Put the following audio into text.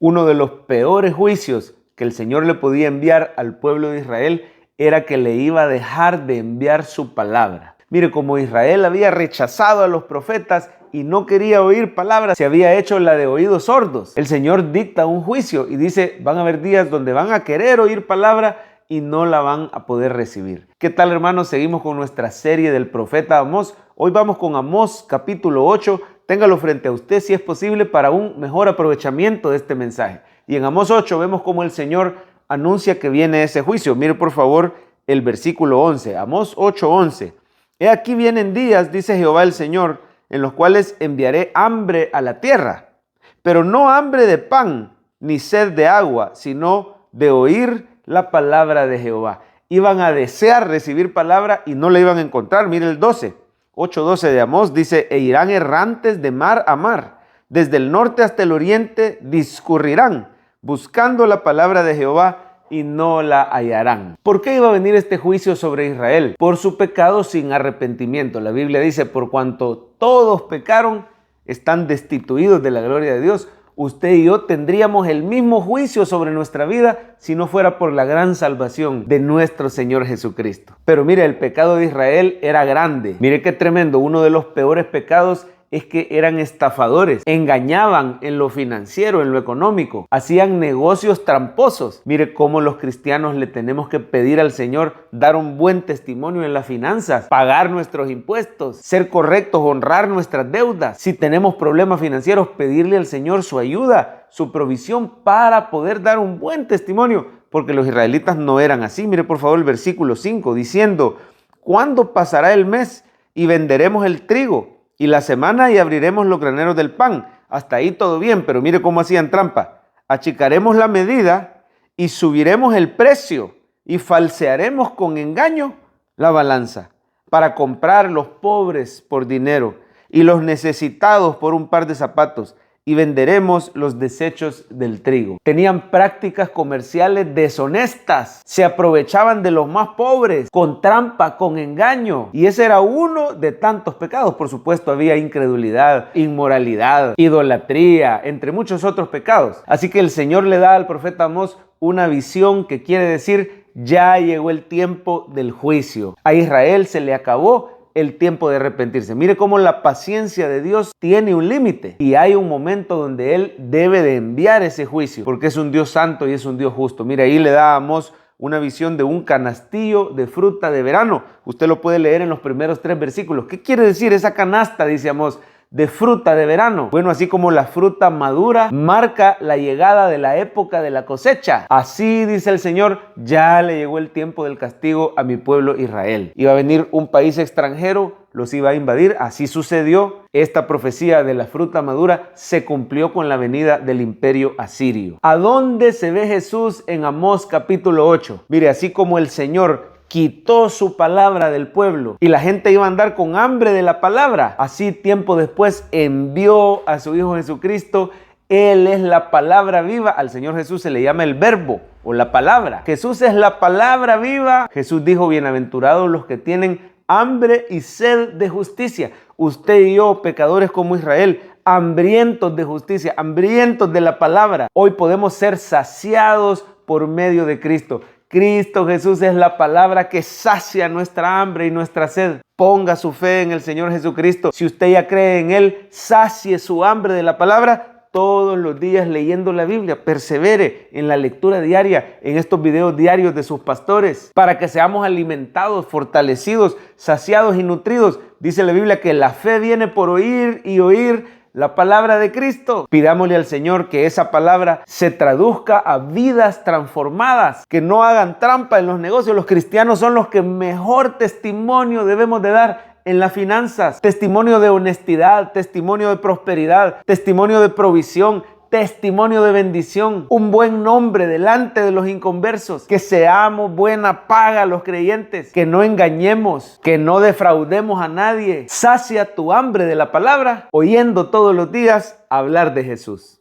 Uno de los peores juicios que el Señor le podía enviar al pueblo de Israel era que le iba a dejar de enviar su palabra. Mire, como Israel había rechazado a los profetas y no quería oír palabras, se había hecho la de oídos sordos. El Señor dicta un juicio y dice, van a haber días donde van a querer oír palabra y no la van a poder recibir. ¿Qué tal, hermanos? Seguimos con nuestra serie del profeta Amós. Hoy vamos con Amós capítulo 8. Téngalo frente a usted si es posible para un mejor aprovechamiento de este mensaje. Y en Amós 8 vemos cómo el Señor anuncia que viene ese juicio. Mire por favor el versículo 11. Amós 8:11. He aquí vienen días, dice Jehová el Señor, en los cuales enviaré hambre a la tierra, pero no hambre de pan ni sed de agua, sino de oír la palabra de Jehová. Iban a desear recibir palabra y no la iban a encontrar. Mire el 12. 8:12 de Amós dice, e irán errantes de mar a mar, desde el norte hasta el oriente discurrirán, buscando la palabra de Jehová y no la hallarán. ¿Por qué iba a venir este juicio sobre Israel? Por su pecado sin arrepentimiento. La Biblia dice, por cuanto todos pecaron, están destituidos de la gloria de Dios. Usted y yo tendríamos el mismo juicio sobre nuestra vida si no fuera por la gran salvación de nuestro Señor Jesucristo. Pero mire, el pecado de Israel era grande. Mire qué tremendo. Uno de los peores pecados es que eran estafadores, engañaban en lo financiero, en lo económico, hacían negocios tramposos. Mire cómo los cristianos le tenemos que pedir al Señor dar un buen testimonio en las finanzas, pagar nuestros impuestos, ser correctos, honrar nuestras deudas. Si tenemos problemas financieros, pedirle al Señor su ayuda, su provisión para poder dar un buen testimonio, porque los israelitas no eran así. Mire por favor el versículo 5, diciendo, ¿cuándo pasará el mes y venderemos el trigo? Y la semana y abriremos los graneros del pan. Hasta ahí todo bien, pero mire cómo hacían trampa. Achicaremos la medida y subiremos el precio y falsearemos con engaño la balanza para comprar los pobres por dinero y los necesitados por un par de zapatos y venderemos los desechos del trigo. Tenían prácticas comerciales deshonestas, se aprovechaban de los más pobres, con trampa, con engaño. Y ese era uno de tantos pecados. Por supuesto, había incredulidad, inmoralidad, idolatría, entre muchos otros pecados. Así que el Señor le da al profeta Amós una visión que quiere decir, ya llegó el tiempo del juicio. A Israel se le acabó el tiempo de arrepentirse. Mire cómo la paciencia de Dios tiene un límite y hay un momento donde Él debe de enviar ese juicio porque es un Dios santo y es un Dios justo. Mire, ahí le da a Amós una visión de un canastillo de fruta de verano. Usted lo puede leer en los primeros 3 versículos. ¿Qué quiere decir esa canasta? Dice Amós, de fruta de verano. Bueno, así como la fruta madura marca la llegada de la época de la cosecha. Así dice el Señor, ya le llegó el tiempo del castigo a mi pueblo Israel. Iba a venir un país extranjero, los iba a invadir. Así sucedió. Esta profecía de la fruta madura se cumplió con la venida del imperio asirio. ¿A dónde se ve Jesús en Amós capítulo 8? Mire, así como el Señor quitó su palabra del pueblo y la gente iba a andar con hambre de la palabra, así tiempo después envió a su Hijo Jesucristo. Él es la palabra viva. Al Señor Jesús se le llama el verbo o la palabra. Jesús es la palabra viva. Jesús dijo, bienaventurados los que tienen hambre y sed de justicia. Usted y yo, pecadores como Israel, hambrientos de justicia, hambrientos de la palabra. Hoy podemos ser saciados por medio de Cristo. Cristo Jesús es la palabra que sacia nuestra hambre y nuestra sed. Ponga su fe en el Señor Jesucristo. Si usted ya cree en Él, sacie su hambre de la palabra todos los días leyendo la Biblia. Persevere en la lectura diaria, en estos videos diarios de sus pastores, para que seamos alimentados, fortalecidos, saciados y nutridos. Dice la Biblia que la fe viene por oír y oír la palabra de Cristo. Pidámosle al Señor que esa palabra se traduzca a vidas transformadas, que no hagan trampa en los negocios. Los cristianos son los que mejor testimonio debemos de dar en las finanzas. Testimonio de honestidad, testimonio de prosperidad, testimonio de provisión, testimonio de bendición, un buen nombre delante de los inconversos, que seamos buena paga a los creyentes, que no engañemos, que no defraudemos a nadie. Sacia tu hambre de la palabra, oyendo todos los días hablar de Jesús.